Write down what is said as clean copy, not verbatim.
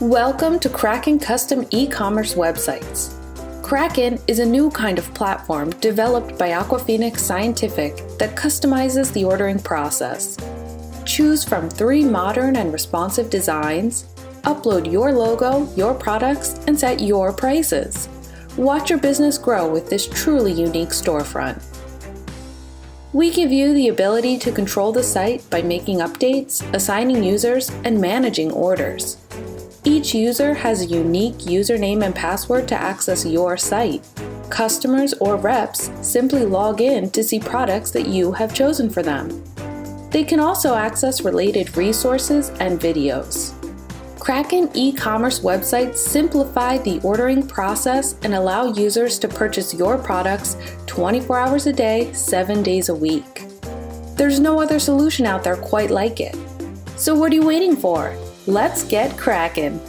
Welcome to Kraken Custom e-commerce websites. Kraken is a new kind of platform developed by AquaPhoenix Scientific that customizes the ordering process. Choose from 3 modern and responsive designs, upload your logo, your products, and set your prices. Watch your business grow with this truly unique storefront. We give you the ability to control the site by making updates, assigning users, and managing orders. Each user has a unique username and password to access your site. Customers or reps simply log in to see products that you have chosen for them. They can also access related resources and videos. Kraken e-commerce websites simplify the ordering process and allow users to purchase your products 24 hours a day, 7 days a week. There's no other solution out there quite like it. So what are you waiting for? Let's get Kraken!